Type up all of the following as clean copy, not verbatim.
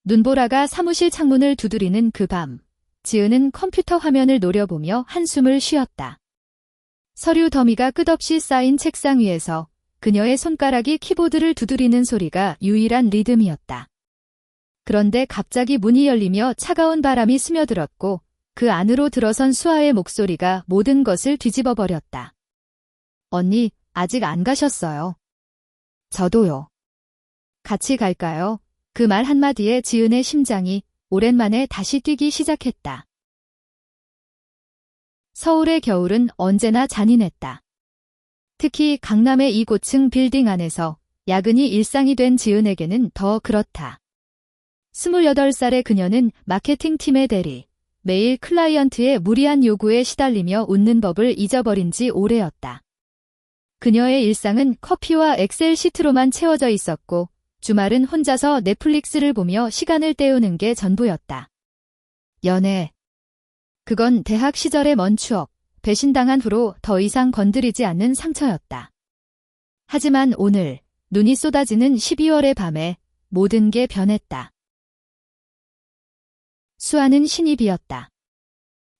눈보라가 사무실 창문을 두드리는 그 밤, 지은은 컴퓨터 화면을 노려보며 한숨을 쉬었다. 서류 더미가 끝없이 쌓인 책상 위에서 그녀의 손가락이 키보드를 두드리는 소리가 유일한 리듬이었다. 그런데 갑자기 문이 열리며 차가운 바람이 스며들었고 그 안으로 들어선 수아의 목소리가 모든 것을 뒤집어 버렸다. 언니, 아직 안 가셨어요. 저도요. 같이 갈까요? 그 말 한마디에 지은의 심장이 오랜만에 다시 뛰기 시작했다. 서울의 겨울은 언제나 잔인했다. 특히 강남의 이 고층 빌딩 안에서 야근이 일상이 된 지은에게는 더 그렇다. 28살의 그녀는 마케팅팀의 대리, 매일 클라이언트의 무리한 요구에 시달리며 웃는 법을 잊어버린 지 오래였다. 그녀의 일상은 커피와 엑셀 시트로만 채워져 있었고 주말은 혼자서 넷플릭스를 보며 시간을 때우는 게 전부였다. 연애. 그건 대학 시절의 먼 추억, 배신당한 후로 더 이상 건드리지 않는 상처였다. 하지만 오늘 눈이 쏟아지는 12월의 밤에 모든 게 변했다. 수아는 신입이었다.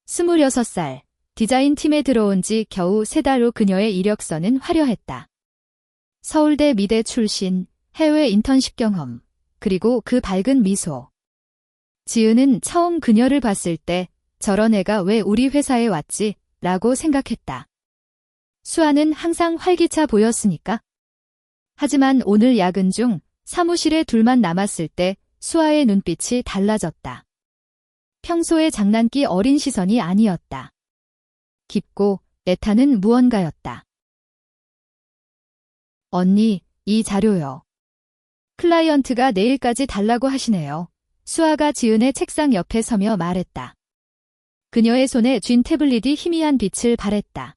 26살, 디자인팀에 들어온 지 겨우 3달 후 그녀의 이력서는 화려했다. 서울대 미대 출신, 해외 인턴십 경험, 그리고 그 밝은 미소. 지은은 처음 그녀를 봤을 때 저런 애가 왜 우리 회사에 왔지? 라고 생각했다. 수아는 항상 활기차 보였으니까. 하지만 오늘 야근 중 사무실에 둘만 남았을 때 수아의 눈빛이 달라졌다. 평소의 장난기 어린 시선이 아니었다. 깊고 애타는 무언가였다. 언니, 이 자료요. 클라이언트가 내일까지 달라고 하시네요. 수아가 지은의 책상 옆에 서며 말했다. 그녀의 손에 쥔 태블릿이 희미한 빛을 발했다.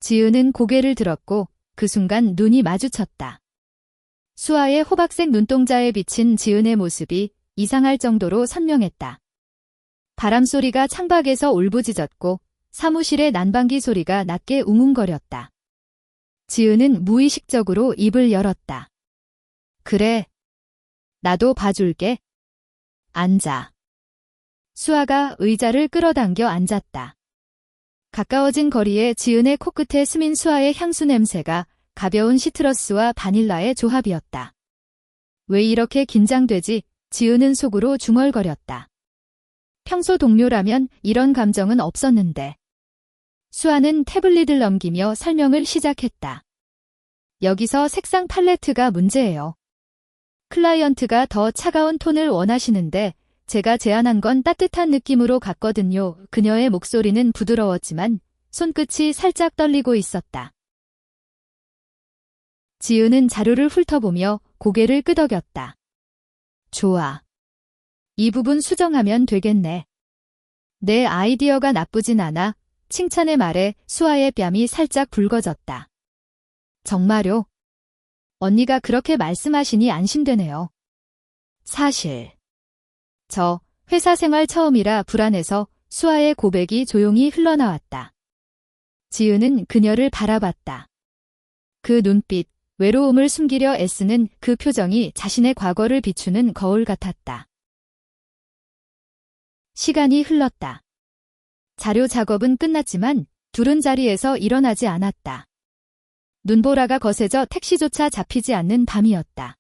지은은 고개를 들었고 그 순간 눈이 마주쳤다. 수아의 호박색 눈동자에 비친 지은의 모습이 이상할 정도로 선명했다. 바람소리가 창밖에서 울부짖었고 사무실의 난방기 소리가 낮게 웅웅거렸다. 지은은 무의식적으로 입을 열었다. 그래. 나도 봐줄게. 앉아. 수아가 의자를 끌어당겨 앉았다. 가까워진 거리에 지은의 코끝에 스민 수아의 향수 냄새가 가벼운 시트러스와 바닐라의 조합이었다. 왜 이렇게 긴장되지? 지은은 속으로 중얼거렸다. 평소 동료라면 이런 감정은 없었는데. 수아는 태블릿을 넘기며 설명을 시작했다. 여기서 색상 팔레트가 문제예요. 클라이언트가 더 차가운 톤을 원하시는데 제가 제안한 건 따뜻한 느낌으로 갔거든요. 그녀의 목소리는 부드러웠지만 손끝이 살짝 떨리고 있었다. 지은은 자료를 훑어보며 고개를 끄덕였다. 좋아. 이 부분 수정하면 되겠네. 내 아이디어가 나쁘진 않아. 칭찬의 말에 수아의 뺨이 살짝 붉어졌다. 정말요? 언니가 그렇게 말씀하시니 안심되네요. 사실 저 회사 생활 처음이라 불안해서 수아의 고백이 조용히 흘러나왔다. 지은은 그녀를 바라봤다. 그 눈빛, 외로움을 숨기려 애쓰는 그 표정이 자신의 과거를 비추는 거울 같았다. 시간이 흘렀다. 자료 작업은 끝났지만 둘은 자리에서 일어나지 않았다. 눈보라가 거세져 택시조차 잡히지 않는 밤이었다.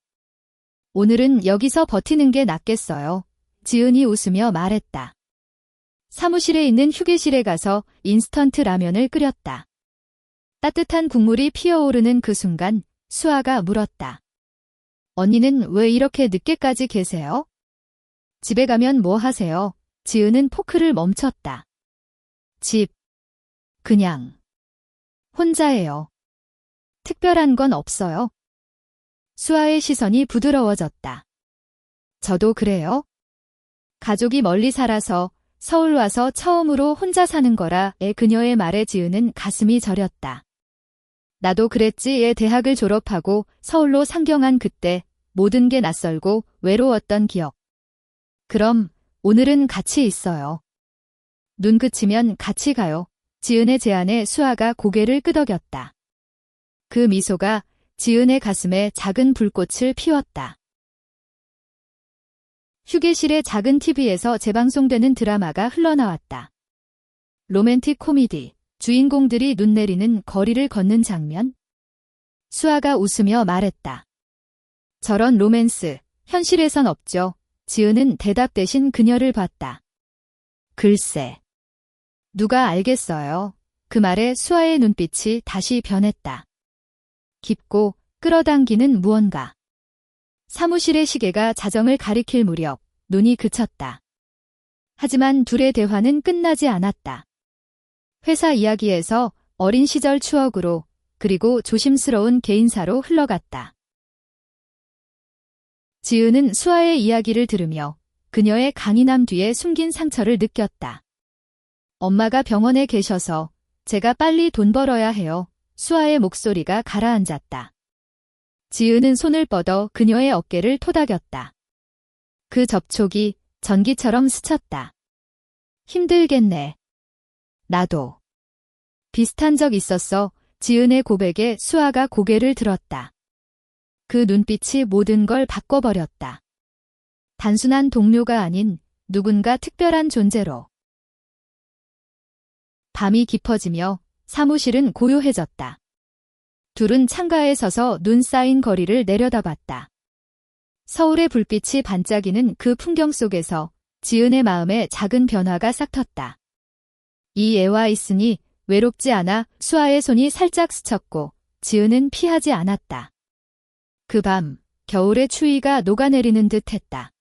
오늘은 여기서 버티는 게 낫겠어요. 지은이 웃으며 말했다. 사무실에 있는 휴게실에 가서 인스턴트 라면을 끓였다. 따뜻한 국물이 피어오르는 그 순간 수아가 물었다. 언니는 왜 이렇게 늦게까지 계세요? 집에 가면 뭐 하세요? 지은은 포크를 멈췄다. 집. 그냥. 혼자예요. 특별한 건 없어요. 수아의 시선이 부드러워졌다. 저도 그래요? 가족이 멀리 살아서 서울 와서 처음으로 혼자 사는 거라 그녀의 말에 지은은 가슴이 저렸다. 나도 그랬지. 대학을 졸업하고 서울로 상경한 그때 모든 게 낯설고 외로웠던 기억. 그럼 오늘은 같이 있어요. 눈 그치면 같이 가요. 지은의 제안에 수아가 고개를 끄덕였다. 그 미소가 지은의 가슴에 작은 불꽃을 피웠다. 휴게실의 작은 TV에서 재방송되는 드라마가 흘러나왔다. 로맨틱 코미디, 주인공들이 눈 내리는 거리를 걷는 장면. 수아가 웃으며 말했다. 저런 로맨스, 현실에선 없죠. 지은은 대답 대신 그녀를 봤다. 글쎄. 누가 알겠어요. 그 말에 수아의 눈빛이 다시 변했다. 깊고 끌어당기는 무언가. 사무실의 시계가 자정을 가리킬 무렵 눈이 그쳤다. 하지만 둘의 대화는 끝나지 않았다. 회사 이야기에서 어린 시절 추억으로 그리고 조심스러운 개인사로 흘러갔다. 지은은 수아의 이야기를 들으며 그녀의 강인함 뒤에 숨긴 상처를 느꼈다. 엄마가 병원에 계셔서 제가 빨리 돈 벌어야 해요. 수아의 목소리가 가라앉았다. 지은은 손을 뻗어 그녀의 어깨를 토닥였다. 그 접촉이 전기처럼 스쳤다. 힘들겠네. 나도. 비슷한 적 있었어. 지은의 고백에 수아가 고개를 들었다. 그 눈빛이 모든 걸 바꿔버렸다. 단순한 동료가 아닌 누군가 특별한 존재로. 밤이 깊어지며 사무실은 고요해졌다. 둘은 창가에 서서 눈 쌓인 거리를 내려다봤다. 서울의 불빛이 반짝이는 그 풍경 속에서 지은의 마음에 작은 변화가 싹 텄다. 이 애와 있으니 외롭지 않아. 수아의 손이 살짝 스쳤고 지은은 피하지 않았다. 그 밤 겨울의 추위가 녹아내리는 듯 했다.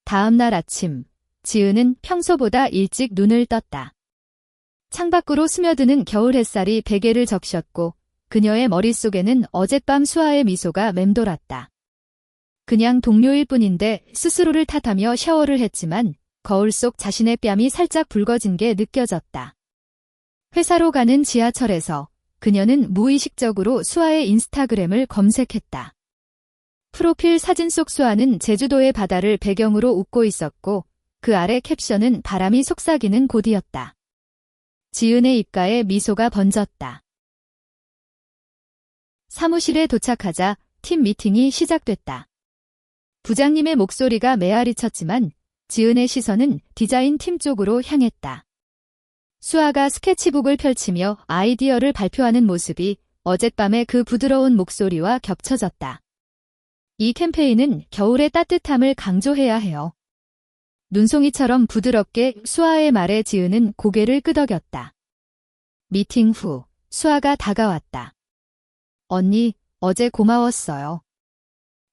다음 날 아침 지은은 평소보다 일찍 눈을 떴다. 창밖으로 스며드는 겨울 햇살이 베개를 적셨고 그녀의 머릿속에는 어젯밤 수아의 미소가 맴돌았다. 그냥 동료일 뿐인데 스스로를 탓하며 샤워를 했지만 거울 속 자신의 뺨이 살짝 붉어진 게 느껴졌다. 회사로 가는 지하철에서 그녀는 무의식적으로 수아의 인스타그램을 검색했다. 프로필 사진 속 수아는 제주도의 바다를 배경으로 웃고 있었고 그 아래 캡션은 바람이 속삭이는 곳이었다. 지은의 입가에 미소가 번졌다. 사무실에 도착하자 팀 미팅이 시작됐다. 부장님의 목소리가 메아리 쳤지만 지은의 시선은 디자인 팀 쪽으로 향했다. 수아가 스케치북을 펼치며 아이디어를 발표하는 모습이 어젯밤의 그 부드러운 목소리와 겹쳐졌다. 이 캠페인은 겨울의 따뜻함을 강조해야 해요. 눈송이처럼 부드럽게 수아의 말에 지은은 고개를 끄덕였다. 미팅 후 수아가 다가왔다. 언니, 어제 고마웠어요.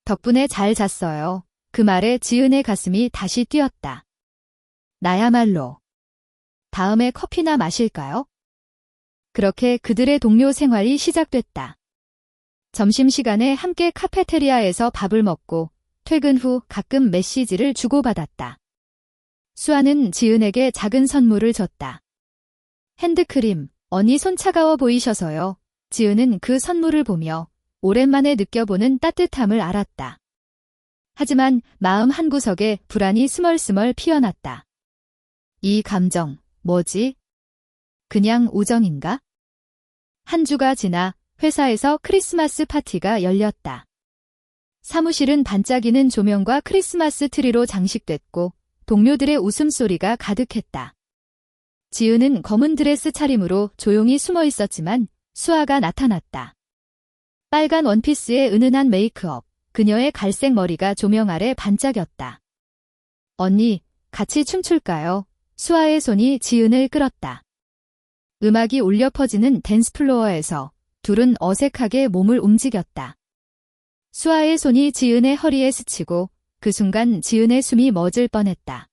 덕분에 잘 잤어요. 그 말에 지은의 가슴이 다시 뛰었다. 나야말로. 다음에 커피나 마실까요? 그렇게 그들의 동료 생활이 시작됐다. 점심시간에 함께 카페테리아에서 밥을 먹고 퇴근 후 가끔 메시지를 주고받았다. 수아는 지은에게 작은 선물을 줬다. 핸드크림, 언니 손 차가워 보이셔서요. 지은은 그 선물을 보며 오랜만에 느껴보는 따뜻함을 알았다. 하지만 마음 한구석에 불안이 스멀스멀 피어났다. 이 감정, 뭐지? 그냥 우정인가? 한 주가 지나 회사에서 크리스마스 파티가 열렸다. 사무실은 반짝이는 조명과 크리스마스 트리로 장식됐고 동료들의 웃음소리가 가득했다. 지은은 검은 드레스 차림으로 조용히 숨어 있었지만 수아가 나타났다. 빨간 원피스에 은은한 메이크업, 그녀의 갈색 머리가 조명 아래 반짝였다. 언니, 같이 춤출까요? 수아의 손이 지은을 끌었다. 음악이 울려 퍼지는 댄스플로어에서 둘은 어색하게 몸을 움직였다. 수아의 손이 지은의 허리에 스치고 그 순간 지은의 숨이 멎을 뻔했다.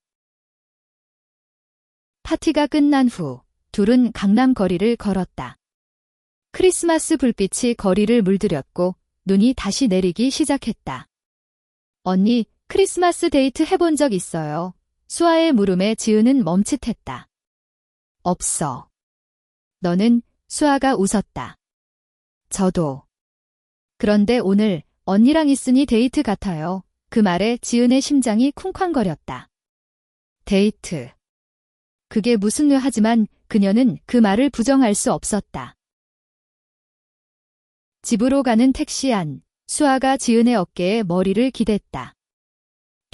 파티가 끝난 후 둘은 강남 거리를 걸었다. 크리스마스 불빛이 거리를 물들였고 눈이 다시 내리기 시작했다. 언니, 크리스마스 데이트 해본 적 있어요? 수아의 물음에 지은은 멈칫했다. 없어. 너는? 수아가 웃었다. 저도. 그런데 오늘 언니랑 있으니 데이트 같아요. 그 말에 지은의 심장이 쿵쾅거렸다. 데이트. 그게 무슨 뇌 하지만 그녀는 그 말을 부정할 수 없었다. 집으로 가는 택시 안, 수아가 지은의 어깨에 머리를 기댔다.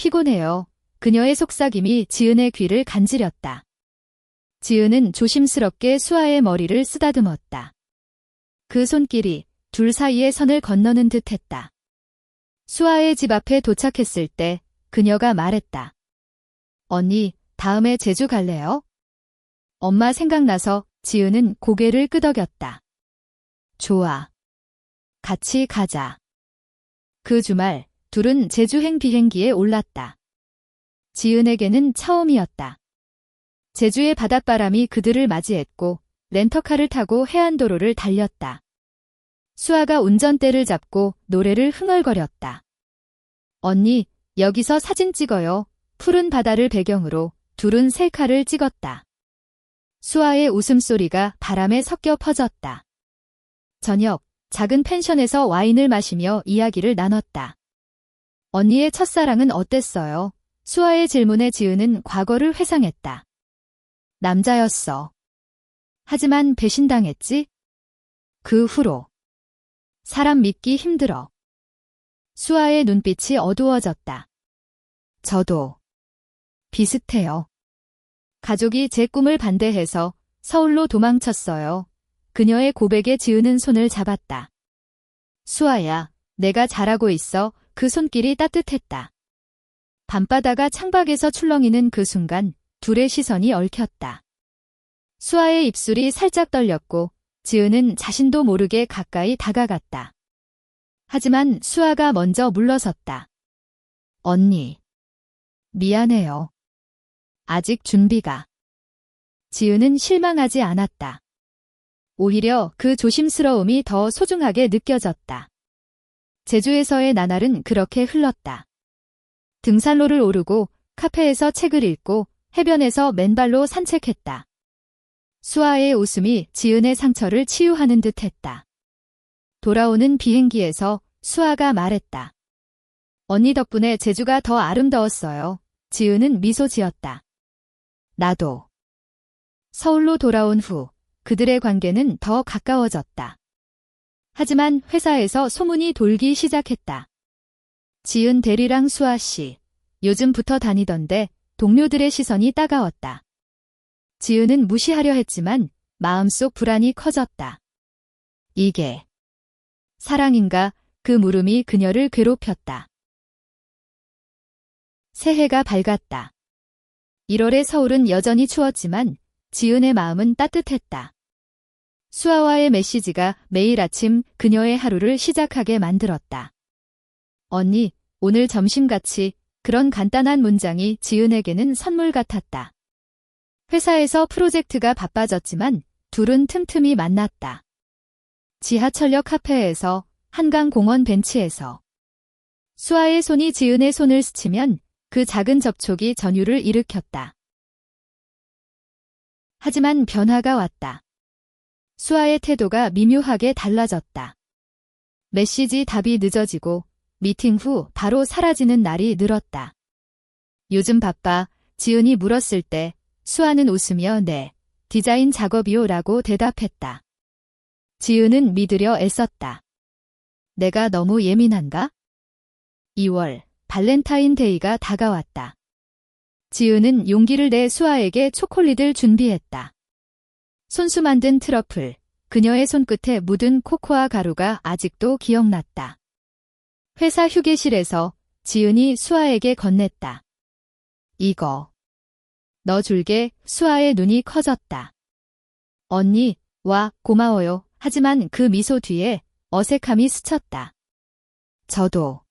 피곤해요. 그녀의 속삭임이 지은의 귀를 간지렸다. 지은은 조심스럽게 수아의 머리를 쓰다듬었다. 그 손길이 둘 사이의 선을 건너는 듯했다. 수아의 집 앞에 도착했을 때 그녀가 말했다. 언니, 다음에 제주 갈래요? 엄마 생각나서 지은은 고개를 끄덕였다. 좋아. 같이 가자. 그 주말 둘은 제주행 비행기에 올랐다. 지은에게는 처음이었다. 제주의 바닷바람이 그들을 맞이했고 렌터카를 타고 해안도로를 달렸다. 수아가 운전대를 잡고 노래를 흥얼거렸다. 언니, 여기서 사진 찍어요. 푸른 바다를 배경으로 둘은 셀카를 찍었다. 수아의 웃음소리가 바람에 섞여 퍼졌다. 저녁, 작은 펜션에서 와인을 마시며 이야기를 나눴다. 언니의 첫사랑은 어땠어요? 수아의 질문에 지은은 과거를 회상했다. 남자였어. 하지만 배신당했지? 그 후로. 사람 믿기 힘들어. 수아의 눈빛이 어두워졌다. 저도. 비슷해요. 가족이 제 꿈을 반대해서 서울로 도망쳤어요. 그녀의 고백에 지은은 손을 잡았다. 수아야, 내가 잘하고 있어. 그 손길이 따뜻했다. 밤바다가 창밖에서 출렁이는 그 순간 둘의 시선이 얽혔다. 수아의 입술이 살짝 떨렸고 지은은 자신도 모르게 가까이 다가갔다. 하지만 수아가 먼저 물러섰다. 언니. 미안해요. 아직 준비가. 지은은 실망하지 않았다. 오히려 그 조심스러움이 더 소중하게 느껴졌다. 제주에서의 나날은 그렇게 흘렀다. 등산로를 오르고 카페에서 책을 읽고 해변에서 맨발로 산책했다. 수아의 웃음이 지은의 상처를 치유하는 듯했다. 돌아오는 비행기에서 수아가 말했다. 언니 덕분에 제주가 더 아름다웠어요. 지은은 미소 지었다. 나도. 서울로 돌아온 후 그들의 관계는 더 가까워졌다. 하지만 회사에서 소문이 돌기 시작했다. 지은 대리랑 수아 씨, 요즘 붙어 다니던데 동료들의 시선이 따가웠다. 지은은 무시하려 했지만 마음속 불안이 커졌다. 이게 사랑인가? 그 물음이 그녀를 괴롭혔다. 새해가 밝았다. 1월의 서울은 여전히 추웠지만 지은의 마음은 따뜻했다. 수아와의 메시지가 매일 아침 그녀의 하루를 시작하게 만들었다. 언니, 오늘 점심같이 그런 간단한 문장이 지은에게는 선물 같았다. 회사에서 프로젝트가 바빠졌지만 둘은 틈틈이 만났다. 지하철역 카페에서, 한강공원 벤치에서. 수아의 손이 지은의 손을 스치면 그 작은 접촉이 전율을 일으켰다. 하지만 변화가 왔다. 수아의 태도가 미묘하게 달라졌다. 메시지 답이 늦어지고 미팅 후 바로 사라지는 날이 늘었다. 요즘 바빠, 지은이 물었을 때 수아는 웃으며 네, 디자인 작업이요 라고 대답했다. 지은은 믿으려 애썼다. 내가 너무 예민한가? 2월, 발렌타인데이가 다가왔다. 지은은 용기를 내 수아에게 초콜릿을 준비했다. 손수 만든 트러플, 그녀의 손끝에 묻은 코코아 가루가 아직도 기억났다. 회사 휴게실에서 지은이 수아에게 건넸다. 이거. 너 줄게. 수아의 눈이 커졌다. 언니, 와, 고마워요. 하지만 그 미소 뒤에 어색함이 스쳤다. 저도.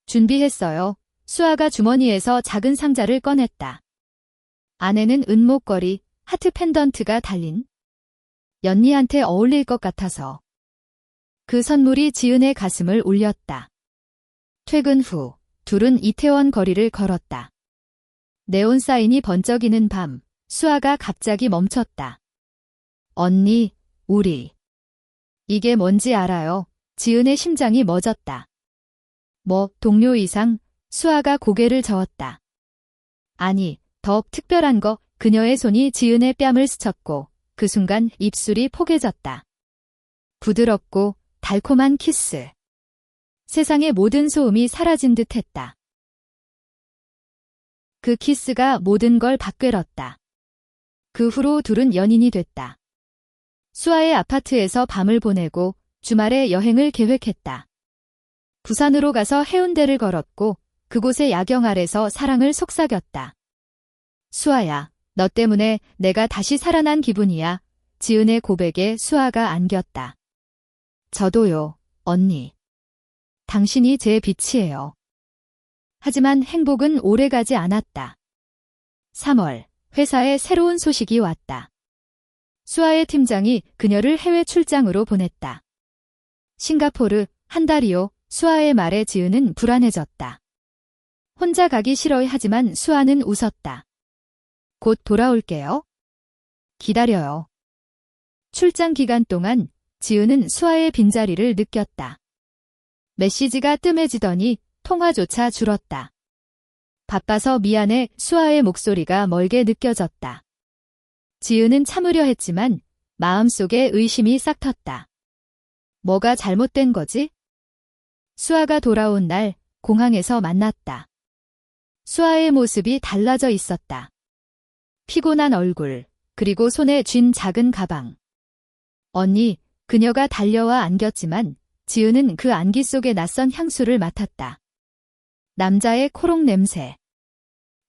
준비했어요. 수아가 주머니에서 작은 상자를 꺼냈다. 안에는 은목걸이, 하트 펜던트가 달린. 연니한테 어울릴 것 같아서. 그 선물이 지은의 가슴을 울렸다. 퇴근 후 둘은 이태원 거리를 걸었다. 네온 사인이 번쩍이는 밤, 수아가 갑자기 멈췄다. 언니, 우리. 이게 뭔지 알아요? 지은의 심장이 멎었다. 뭐, 동료 이상? 수아가 고개를 저었다. 아니, 더 특별한 거. 그녀의 손이 지은의 뺨을 스쳤고 그 순간 입술이 포개졌다. 부드럽고 달콤한 키스. 세상의 모든 소음이 사라진 듯 했다. 그 키스가 모든 걸 바꿔놨다. 그 후로 둘은 연인이 됐다. 수아의 아파트에서 밤을 보내고 주말에 여행을 계획했다. 부산으로 가서 해운대를 걸었고 그곳의 야경 아래서 사랑을 속삭였다. 수아야, 너 때문에 내가 다시 살아난 기분이야. 지은의 고백에 수아가 안겼다. 저도요, 언니. 당신이 제 빛이에요. 하지만 행복은 오래가지 않았다. 3월, 회사에 새로운 소식이 왔다. 수아의 팀장이 그녀를 해외 출장으로 보냈다. 싱가포르, 한 달이요. 수아의 말에 지은은 불안해졌다. 혼자 가기 싫어하지만 수아는 웃었다. 곧 돌아올게요. 기다려요. 출장 기간 동안 지은은 수아의 빈자리를 느꼈다. 메시지가 뜸해지더니 통화조차 줄었다. 바빠서 미안해. 수아의 목소리가 멀게 느껴졌다. 지은은 참으려 했지만 마음속에 의심이 싹 텄다. 뭐가 잘못된 거지? 수아가 돌아온 날 공항에서 만났다. 수아의 모습이 달라져 있었다. 피곤한 얼굴, 그리고 손에 쥔 작은 가방. 언니, 그녀가 달려와 안겼지만 지은은 그 안기 속에 낯선 향수를 맡았다. 남자의 코롱 냄새.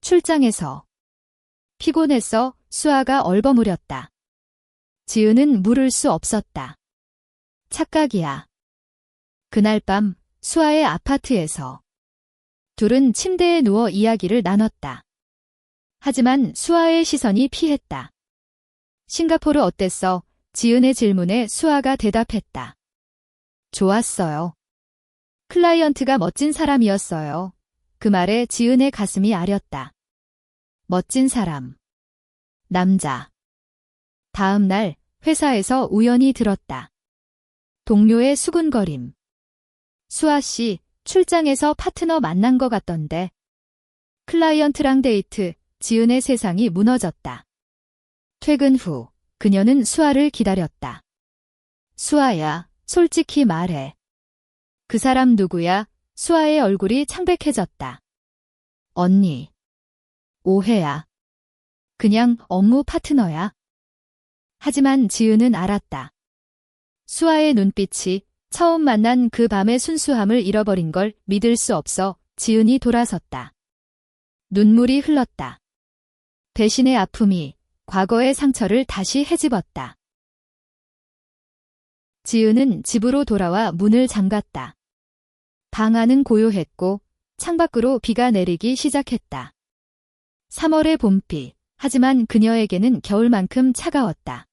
출장에서. 피곤했어. 수아가 얼버무렸다. 지은은 물을 수 없었다. 착각이야. 그날 밤 수아의 아파트에서 둘은 침대에 누워 이야기를 나눴다. 하지만 수아의 시선이 피했다. 싱가포르 어땠어? 지은의 질문에 수아가 대답했다. 좋았어요. 클라이언트가 멋진 사람이었어요. 그 말에 지은의 가슴이 아렸다. 멋진 사람. 남자. 다음 날 회사에서 우연히 들었다. 동료의 수군거림. 수아 씨, 출장에서 파트너 만난 것 같던데. 클라이언트랑 데이트, 지은의 세상이 무너졌다. 퇴근 후, 그녀는 수아를 기다렸다. 수아야, 솔직히 말해. 그 사람 누구야? 수아의 얼굴이 창백해졌다. 언니. 오해야. 그냥 업무 파트너야. 하지만 지은은 알았다. 수아의 눈빛이 처음 만난 그 밤의 순수함을 잃어버린 걸 믿을 수 없어 지은이 돌아섰다. 눈물이 흘렀다. 배신의 아픔이 과거의 상처를 다시 헤집었다. 지은은 집으로 돌아와 문을 잠갔다. 방 안은 고요했고 창밖으로 비가 내리기 시작했다. 3월의 봄비, 하지만 그녀에게는 겨울만큼 차가웠다.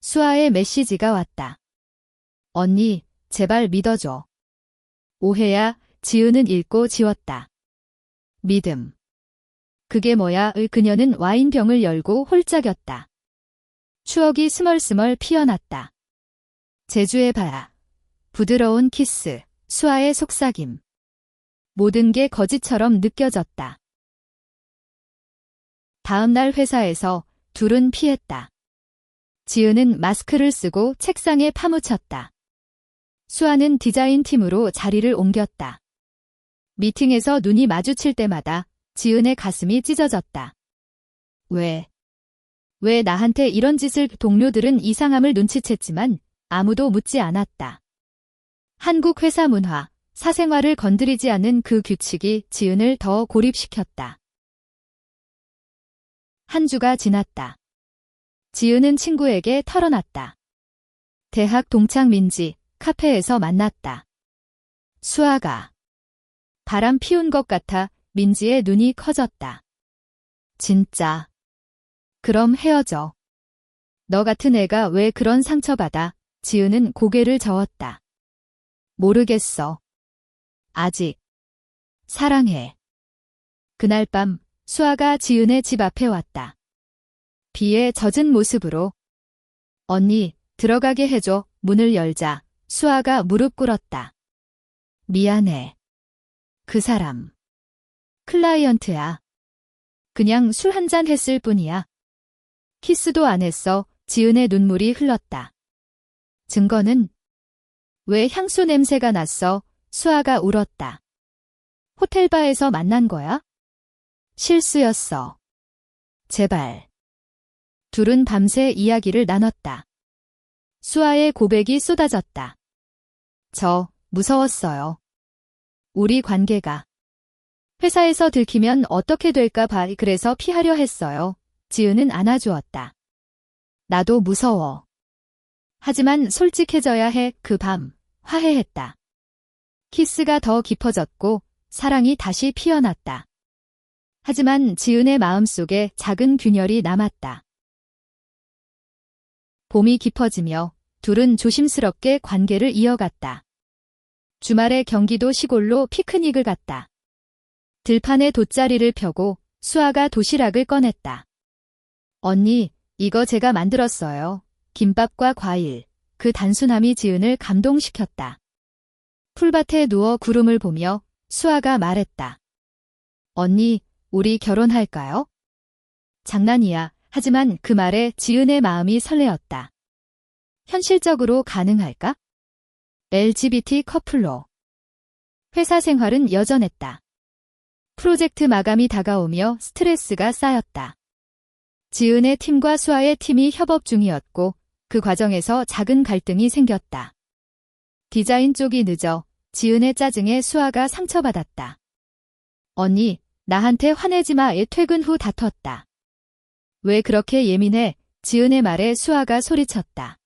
수아의 메시지가 왔다. 언니, 제발 믿어줘. 오해야. 지은은 읽고 지웠다. 믿음. 그게 뭐야? 그녀는 와인병을 열고 홀짝였다. 추억이 스멀스멀 피어났다. 제주의 바야. 부드러운 키스, 수아의 속삭임. 모든 게 거짓처럼 느껴졌다. 다음 날 회사에서 둘은 피했다. 지은은 마스크를 쓰고 책상에 파묻혔다. 수아는 디자인팀으로 자리를 옮겼다. 미팅에서 눈이 마주칠 때마다 지은의 가슴이 찢어졌다. 왜 나한테 이런 짓을? 동료들은 이상함을 눈치챘지만 아무도 묻지 않았다. 한국 회사 문화, 사생활을 건드리지 않는 그 규칙이 지은을 더 고립시켰다. 한 주가 지났다. 지은은 친구에게 털어놨다. 대학 동창 민지, 카페에서 만났다. 수아가. 바람 피운 것 같아 민지의 눈이 커졌다. 진짜. 그럼 헤어져. 너 같은 애가 왜 그런 상처받아? 지은은 고개를 저었다. 모르겠어. 아직. 사랑해. 그날 밤 수아가 지은의 집 앞에 왔다. 비에 젖은 모습으로. 언니, 들어가게 해줘. 문을 열자 수아가 무릎 꿇었다. 미안해. 그 사람. 클라이언트야. 그냥 술 한잔 했을 뿐이야. 키스도 안 했어. 지은의 눈물이 흘렀다. 증거는? 왜 향수 냄새가 났어? 수아가 울었다. 호텔바에서 만난 거야? 실수였어. 제발. 둘은 밤새 이야기를 나눴다. 수아의 고백이 쏟아졌다. 무서웠어요. 우리 관계가. 회사에서 들키면 어떻게 될까 봐 그래서 피하려 했어요. 지은은 안아주었다. 나도 무서워. 하지만 솔직해져야 해. 그 밤, 화해했다. 키스가 더 깊어졌고 사랑이 다시 피어났다. 하지만 지은의 마음속에 작은 균열이 남았다. 봄이 깊어지며 둘은 조심스럽게 관계를 이어갔다. 주말에 경기도 시골로 피크닉을 갔다. 들판에 돗자리를 펴고 수아가 도시락을 꺼냈다. 언니, 이거 제가 만들었어요. 김밥과 과일. 그 단순함이 지은을 감동시켰다. 풀밭에 누워 구름을 보며 수아가 말했다. 언니, 우리 결혼할까요? 장난이야. 하지만 그 말에 지은의 마음이 설레었다. 현실적으로 가능할까? LGBT 커플로. 회사 생활은 여전했다. 프로젝트 마감이 다가오며 스트레스가 쌓였다. 지은의 팀과 수아의 팀이 협업 중이었고 그 과정에서 작은 갈등이 생겼다. 디자인 쪽이 늦어 지은의 짜증에 수아가 상처받았다. 언니, 나한테 화내지 마에 퇴근 후 다퉜다. 왜 그렇게 예민해? 지은의 말에 수아가 소리쳤다.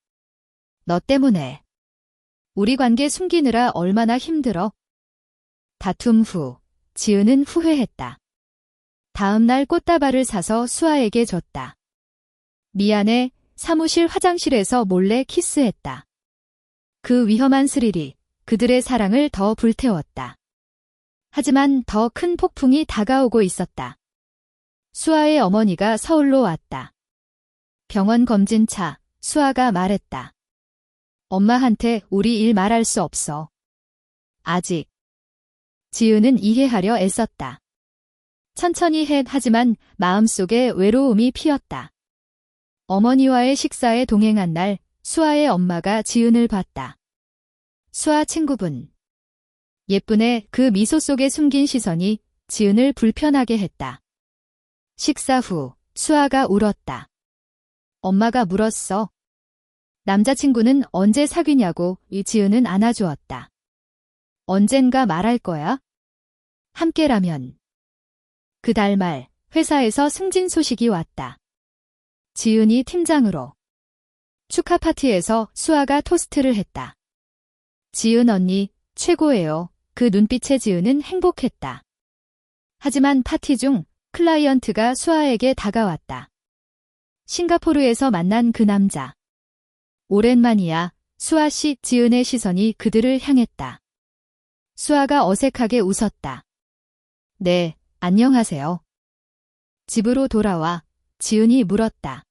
너 때문에. 우리 관계 숨기느라 얼마나 힘들어. 다툼 후 지은은 후회했다. 다음 날 꽃다발을 사서 수아에게 줬다. 미안해. 사무실 화장실에서 몰래 키스했다. 그 위험한 스릴이 그들의 사랑을 더 불태웠다. 하지만 더 큰 폭풍이 다가오고 있었다. 수아의 어머니가 서울로 왔다. 병원 검진 차 수아가 말했다. 엄마한테 우리 일 말할 수 없어. 아직. 지은은 이해하려 애썼다. 천천히 해. 하지만 마음속에 외로움이 피었다. 어머니와의 식사에 동행한 날 수아의 엄마가 지은을 봤다. 수아 친구분. 예쁘네. 그 미소 속에 숨긴 시선이 지은을 불편하게 했다. 식사 후 수아가 울었다. 엄마가 물었어. 남자친구는 언제 사귀냐고. 지은은 안아주었다. 언젠가 말할 거야? 함께라면. 그달 말 회사에서 승진 소식이 왔다. 지은이 팀장으로. 축하 파티에서 수아가 토스트를 했다. 지은 언니 최고예요. 그 눈빛에 지은은 행복했다. 하지만 파티 중 클라이언트가 수아에게 다가왔다. 싱가포르에서 만난 그 남자. 오랜만이야. 수아 씨. 지은의 시선이 그들을 향했다. 수아가 어색하게 웃었다. 네, 안녕하세요. 집으로 돌아와 지은이 물었다.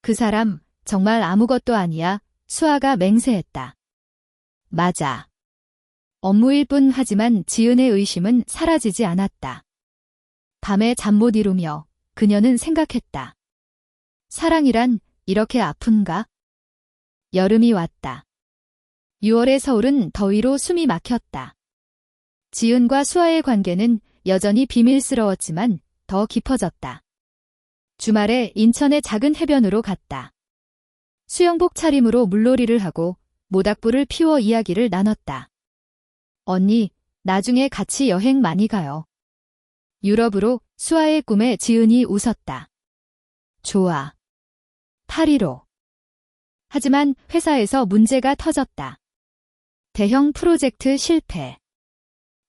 그 사람 정말 아무것도 아니야. 수아가 맹세했다. 맞아. 업무일 뿐. 하지만 지은의 의심은 사라지지 않았다. 밤에 잠 못 이루며 그녀는 생각했다. 사랑이란 이렇게 아픈가? 여름이 왔다. 6월의 서울은 더위로 숨이 막혔다. 지은과 수아의 관계는 여전히 비밀스러웠지만 더 깊어졌다. 주말에 인천의 작은 해변으로 갔다. 수영복 차림으로 물놀이를 하고 모닥불을 피워 이야기를 나눴다. 언니, 나중에 같이 여행 많이 가요. 유럽으로. 수아의 꿈에 지은이 웃었다. 좋아. 파리로. 하지만 회사에서 문제가 터졌다. 대형 프로젝트 실패.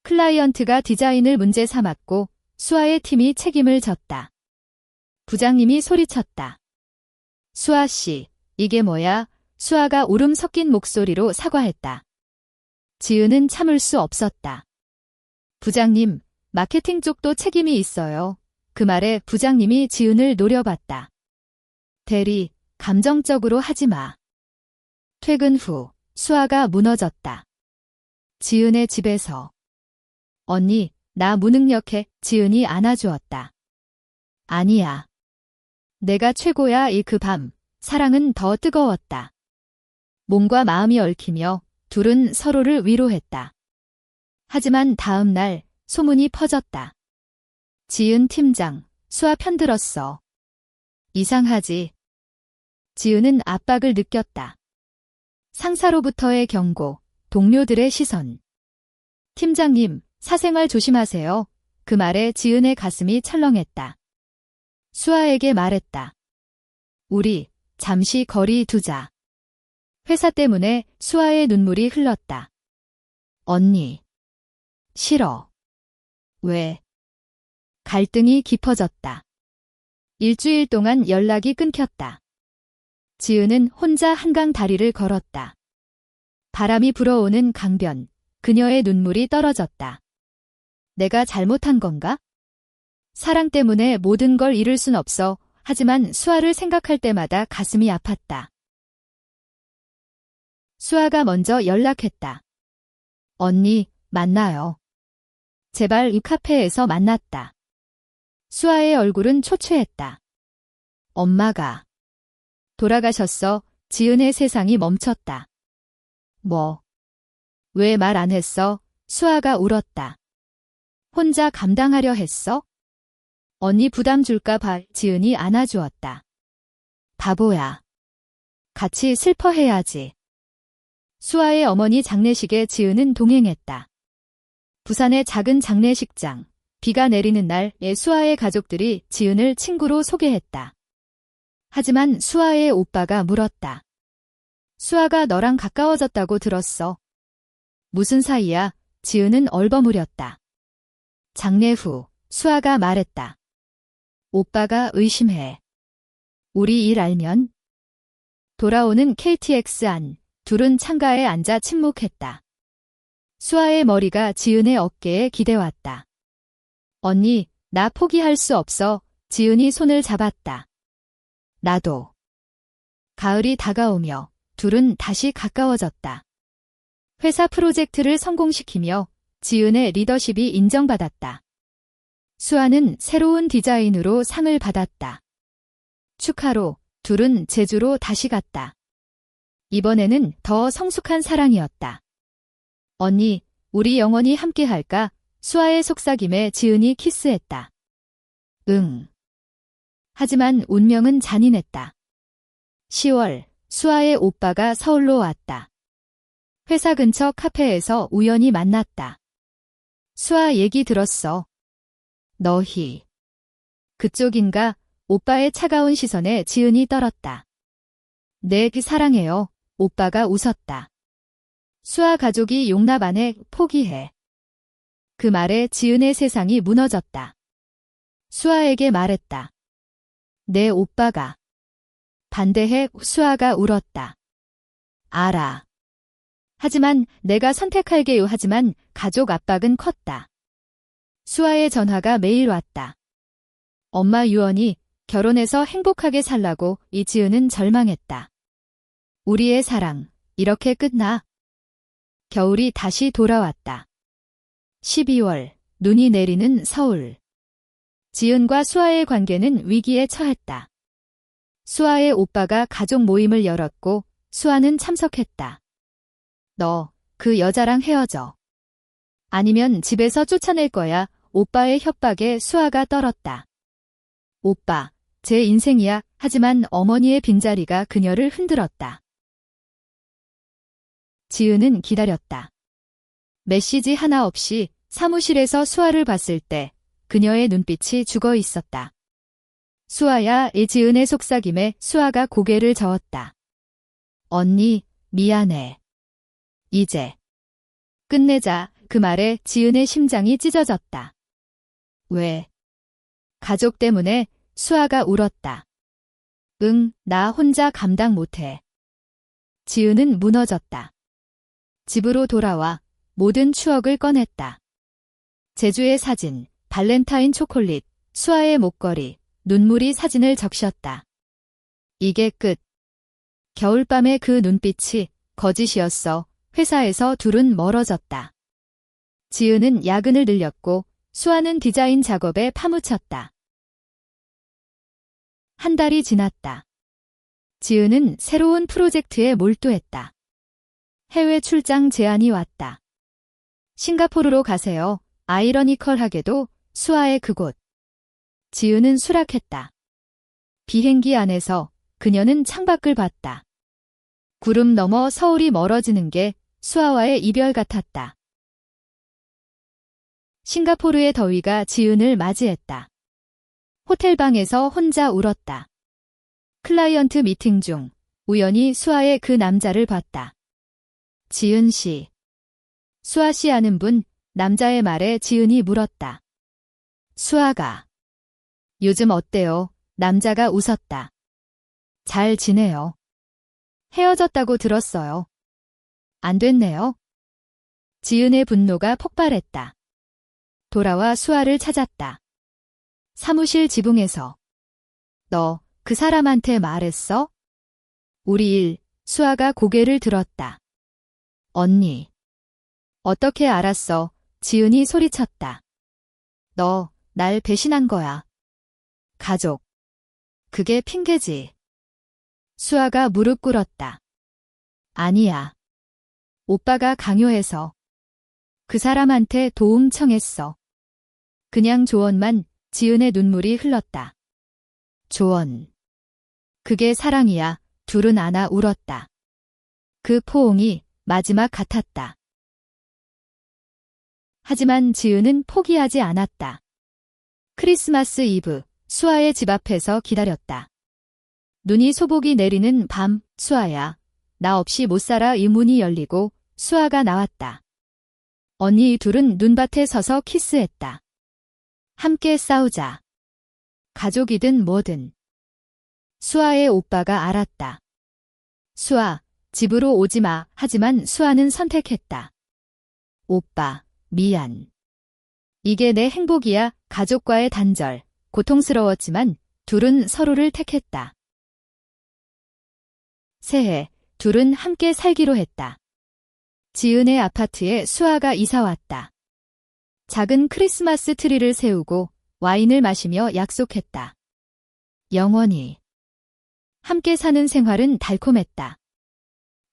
클라이언트가 디자인을 문제 삼았고 수아의 팀이 책임을 졌다. 부장님이 소리쳤다. 수아 씨, 이게 뭐야? 수아가 울음 섞인 목소리로 사과했다. 지은은 참을 수 없었다. 부장님, 마케팅 쪽도 책임이 있어요. 그 말에 부장님이 지은을 노려봤다. 대리, 감정적으로 하지 마. 퇴근 후 수아가 무너졌다. 지은의 집에서. 언니, 나 무능력해. 지은이 안아주었다. 아니야. 내가 최고야. 그 밤, 사랑은 더 뜨거웠다. 몸과 마음이 얽히며 둘은 서로를 위로했다. 하지만 다음 날 소문이 퍼졌다. 지은 팀장, 수아 편들었어. 이상하지. 지은은 압박을 느꼈다. 상사로부터의 경고, 동료들의 시선. 팀장님, 사생활 조심하세요. 그 말에 지은의 가슴이 철렁했다. 수아에게 말했다. 우리, 잠시 거리 두자. 회사 때문에 수아의 눈물이 흘렀다. 언니. 싫어. 왜? 갈등이 깊어졌다. 일주일 동안 연락이 끊겼다. 지은은 혼자 한강 다리를 걸었다. 바람이 불어오는 강변, 그녀의 눈물이 떨어졌다. 내가 잘못한 건가? 사랑 때문에 모든 걸 잃을 순 없어. 하지만 수아를 생각할 때마다 가슴이 아팠다. 수아가 먼저 연락했다. 언니, 만나요. 제발 이 카페에서 만났다. 수아의 얼굴은 초췌했다. 엄마가 돌아가셨어. 지은의 세상이 멈췄다. 뭐? 왜 말 안 했어? 수아가 울었다. 혼자 감당하려 했어? 언니 부담 줄까 봐. 지은이 안아주었다. 바보야. 같이 슬퍼해야지. 수아의 어머니 장례식에 지은은 동행했다. 부산의 작은 장례식장. 비가 내리는 날에 수아의 가족들이 지은을 친구로 소개했다. 하지만 수아의 오빠가 물었다. 수아가 너랑 가까워졌다고 들었어. 무슨 사이야? 지은은 얼버무렸다. 장례 후 수아가 말했다. 오빠가 의심해. 우리 일 알면? 돌아오는 KTX 안, 둘은 창가에 앉아 침묵했다. 수아의 머리가 지은의 어깨에 기대왔다. 언니, 나 포기할 수 없어. 지은이 손을 잡았다. 나도. 가을이 다가오며 둘은 다시 가까워졌다. 회사 프로젝트를 성공시키며 지은의 리더십이 인정받았다. 수아는 새로운 디자인으로 상을 받았다. 축하로 둘은 제주로 다시 갔다. 이번에는 더 성숙한 사랑이었다. 언니, 우리 영원히 함께할까? 수아의 속삭임에 지은이 키스했다. 응. 하지만 운명은 잔인했다. 10월, 수아의 오빠가 서울로 왔다. 회사 근처 카페에서 우연히 만났다. 수아 얘기 들었어. 너희. 그쪽인가? 오빠의 차가운 시선에 지은이 떨었다. 네, 사랑해요. 오빠가 웃었다. 수아 가족이 용납 안 해. 포기해. 그 말에 지은의 세상이 무너졌다. 수아에게 말했다. 내 오빠가. 반대해. 수아가 울었다. 알아. 하지만 내가 선택할게요. 하지만 가족 압박은 컸다. 수아의 전화가 매일 왔다. 엄마 유언이 결혼해서 행복하게 살라고. 이지은은 절망했다. 우리의 사랑, 이렇게 끝나? 겨울이 다시 돌아왔다. 12월, 눈이 내리는 서울. 지은과 수아의 관계는 위기에 처했다. 수아의 오빠가 가족 모임을 열었고 수아는 참석했다. 너, 그 여자랑 헤어져. 아니면 집에서 쫓아낼 거야. 오빠의 협박에 수아가 떨었다. 오빠, 제 인생이야. 하지만 어머니의 빈자리가 그녀를 흔들었다. 지은은 기다렸다. 메시지 하나 없이 사무실에서 수아를 봤을 때 그녀의 눈빛이 죽어 있었다. 수아야. 지은의 속삭임에 수아가 고개를 저었다. 언니, 미안해. 이제 끝내자. 그 말에 지은의 심장이 찢어졌다. 왜? 가족 때문에. 수아가 울었다. 응, 나 혼자 감당 못해. 지은은 무너졌다. 집으로 돌아와 모든 추억을 꺼냈다. 제주의 사진, 발렌타인 초콜릿, 수아의 목걸이, 눈물이 사진을 적셨다. 이게 끝. 겨울밤의 그 눈빛이 거짓이었어. 회사에서 둘은 멀어졌다. 지은은 야근을 늘렸고 수아는 디자인 작업에 파묻혔다. 한 달이 지났다. 지은은 새로운 프로젝트에 몰두했다. 해외 출장 제안이 왔다. 싱가포르로 가세요. 아이러니컬하게도 수아의 그곳. 지은은 수락했다. 비행기 안에서 그녀는 창밖을 봤다. 구름 너머 서울이 멀어지는 게 수아와의 이별 같았다. 싱가포르의 더위가 지은을 맞이했다. 호텔방에서 혼자 울었다. 클라이언트 미팅 중 우연히 수아의 그 남자를 봤다. 지은 씨. 수아 씨 아는 분, 남자의 말에 지은이 물었다. 수아가. 요즘 어때요? 남자가 웃었다. 잘 지내요. 헤어졌다고 들었어요. 안 됐네요. 지은의 분노가 폭발했다. 돌아와 수아를 찾았다. 사무실 지붕에서. 너 그 사람한테 말했어? 우리 일. 수아가 고개를 들었다. 언니. 어떻게 알았어? 지은이 소리쳤다. 너 날 배신한 거야. 가족. 그게 핑계지. 수아가 무릎 꿇었다. 아니야. 오빠가 강요해서. 그 사람한테 도움 청했어. 그냥 조언만. 지은의 눈물이 흘렀다. 조언. 그게 사랑이야. 둘은 안아 울었다. 그 포옹이 마지막 같았다. 하지만 지은은 포기하지 않았다. 크리스마스 이브, 수아의 집 앞에서 기다렸다. 눈이 소복이 내리는 밤, 수아야. 나 없이 못 살아. 이 문이 열리고 수아가 나왔다. 언니 둘은 눈밭에 서서 키스했다. 함께 싸우자. 가족이든 뭐든. 수아의 오빠가 알았다. 수아, 집으로 오지 마. 하지만 수아는 선택했다. 오빠, 미안. 이게 내 행복이야. 가족과의 단절. 고통스러웠지만 둘은 서로를 택했다. 새해, 둘은 함께 살기로 했다. 지은의 아파트에 수아가 이사 왔다. 작은 크리스마스 트리를 세우고 와인을 마시며 약속했다. 영원히. 함께 사는 생활은 달콤했다.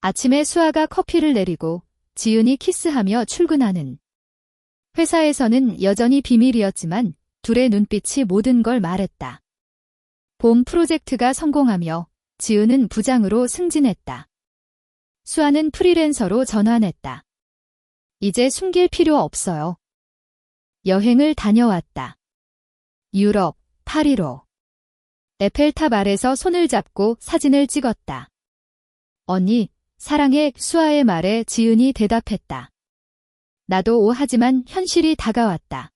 아침에 수아가 커피를 내리고 지은이 키스하며 출근하는. 회사에서는 여전히 비밀이었지만 둘의 눈빛이 모든 걸 말했다. 봄 프로젝트가 성공하며 지은은 부장으로 승진했다. 수아는 프리랜서로 전환했다. 이제 숨길 필요 없어요. 여행을 다녀왔다. 유럽, 파리로. 에펠탑 아래서 손을 잡고 사진을 찍었다. 언니, 사랑해. 수아의 말에 지은이 대답했다. 나도 하지만 현실이 다가왔다.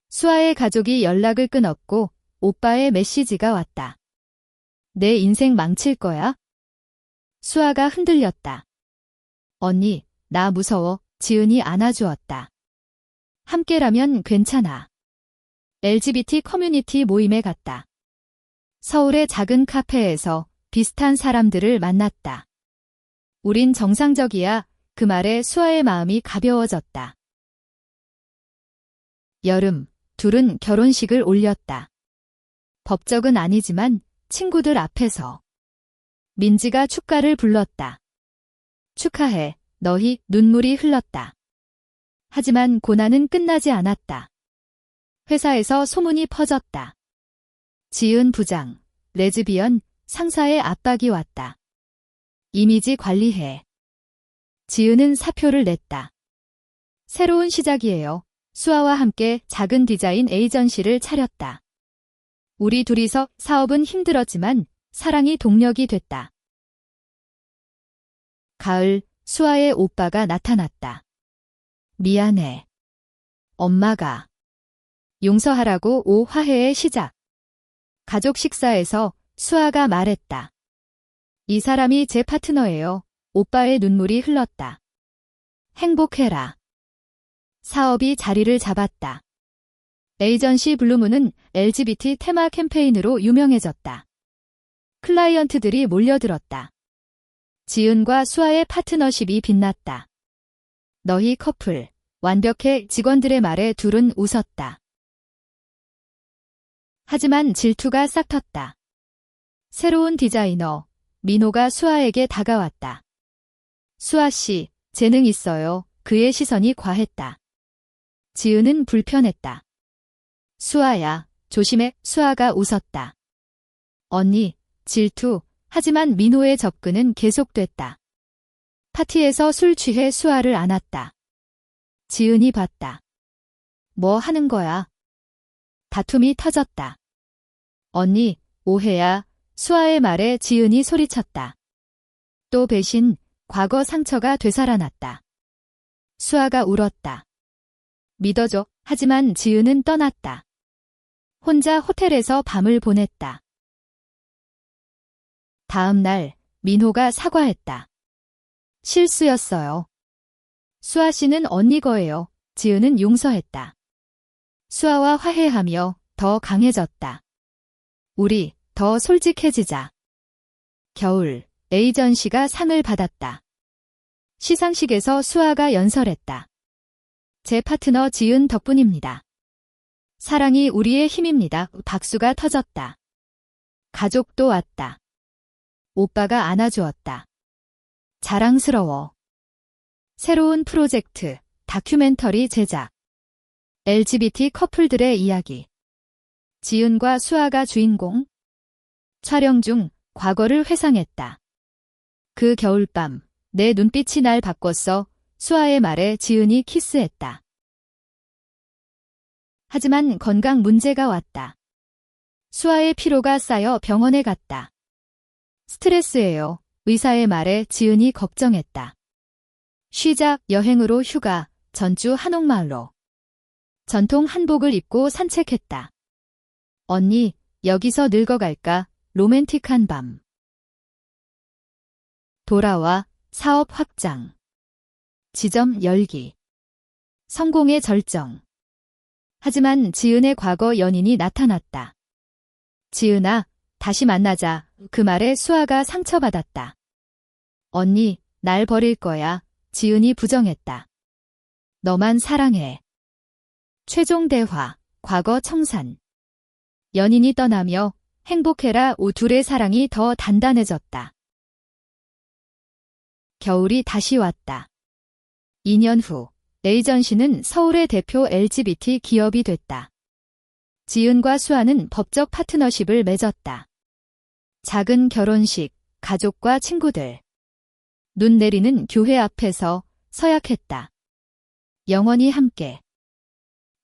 수아의 가족이 연락을 끊었고 오빠의 메시지가 왔다. 내 인생 망칠 거야? 수아가 흔들렸다. 언니, 나 무서워. 지은이 안아주었다. 함께라면 괜찮아. LGBT 커뮤니티 모임에 갔다. 서울의 작은 카페에서 비슷한 사람들을 만났다. 우린 정상적이야. 그 말에 수아의 마음이 가벼워졌다. 여름, 둘은 결혼식을 올렸다. 법적은 아니지만 친구들 앞에서. 민지가 축가를 불렀다. 축하해, 너희. 눈물이 흘렀다. 하지만 고난은 끝나지 않았다. 회사에서 소문이 퍼졌다. 지은 부장, 레즈비언, 상사의 압박이 왔다. 이미지 관리해. 지은은 사표를 냈다. 새로운 시작이에요. 수아와 함께 작은 디자인 에이전시를 차렸다. 우리 둘이서 사업은 힘들었지만 사랑이 동력이 됐다. 가을, 수아의 오빠가 나타났다. 미안해. 엄마가. 용서하라고. 화해의 시작. 가족 식사에서 수아가 말했다. 이 사람이 제 파트너예요. 오빠의 눈물이 흘렀다. 행복해라. 사업이 자리를 잡았다. 에이전시 블루문은 LGBT 테마 캠페인으로 유명해졌다. 클라이언트들이 몰려들었다. 지은과 수아의 파트너십이 빛났다. 너희 커플, 완벽해. 직원들의 말에 둘은 웃었다. 하지만 질투가 싹 텄다. 새로운 디자이너, 민호가 수아에게 다가왔다. 수아 씨, 재능 있어요. 그의 시선이 과했다. 지은은 불편했다. 수아야, 조심해, 수아가 웃었다. 언니, 질투. 하지만 민호의 접근은 계속됐다. 파티에서 술 취해 수아를 안았다. 지은이 봤다. 뭐 하는 거야? 다툼이 터졌다. 언니, 오해야. 수아의 말에 지은이 소리쳤다. 또 배신, 과거 상처가 되살아났다. 수아가 울었다. 믿어줘. 하지만 지은은 떠났다. 혼자 호텔에서 밤을 보냈다. 다음 날, 민호가 사과했다. 실수였어요. 수아 씨는 언니 거예요. 지은은 용서했다. 수아와 화해하며 더 강해졌다. 우리 더 솔직해지자. 겨울, 에이전시가 상을 받았다. 시상식에서 수아가 연설했다. 제 파트너 지은 덕분입니다. 사랑이 우리의 힘입니다. 박수가 터졌다. 가족도 왔다. 오빠가 안아주었다. 자랑스러워. 새로운 프로젝트, 다큐멘터리 제작. LGBT 커플들의 이야기. 지은과 수아가 주인공. 촬영 중 과거를 회상했다. 그 겨울밤, 내 눈빛이 날 바꿨어. 수아의 말에 지은이 키스했다. 하지만 건강 문제가 왔다. 수아의 피로가 쌓여 병원에 갔다. 스트레스예요. 의사의 말에 지은이 걱정했다. 쉬자, 여행으로 휴가, 전주 한옥마을로. 전통 한복을 입고 산책했다. 언니, 여기서 늙어갈까? 로맨틱한 밤. 돌아와, 사업 확장. 지점 열기. 성공의 절정. 하지만 지은의 과거 연인이 나타났다. 지은아, 다시 만나자. 그 말에 수아가 상처받았다. 언니, 날 버릴 거야. 지은이 부정했다. 너만 사랑해. 최종 대화, 과거 청산. 연인이 떠나며 행복해라. 둘의 사랑이 더 단단해졌다. 겨울이 다시 왔다. 2년 후, 에이전시는 서울의 대표 LGBT 기업이 됐다. 지은과 수아는 법적 파트너십을 맺었다. 작은 결혼식, 가족과 친구들. 눈 내리는 교회 앞에서 서약했다. 영원히 함께.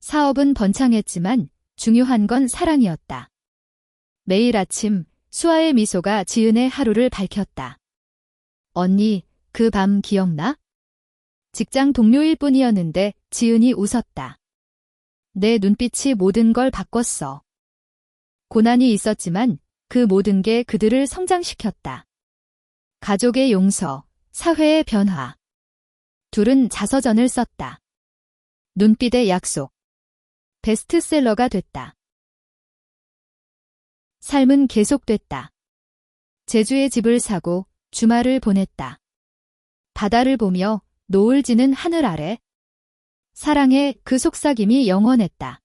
사업은 번창했지만 중요한 건 사랑이었다. 매일 아침 수아의 미소가 지은의 하루를 밝혔다. 언니, 그 밤 기억나? 직장 동료일 뿐이었는데 지은이 웃었다. 내 눈빛이 모든 걸 바꿨어. 고난이 있었지만 그 모든 게 그들을 성장시켰다. 가족의 용서, 사회의 변화. 둘은 자서전을 썼다. 눈빛의 약속. 베스트셀러가 됐다. 삶은 계속됐다. 제주에 집을 사고 주말을 보냈다. 바다를 보며 노을 지는 하늘 아래. 사랑의 그 속삭임이 영원했다.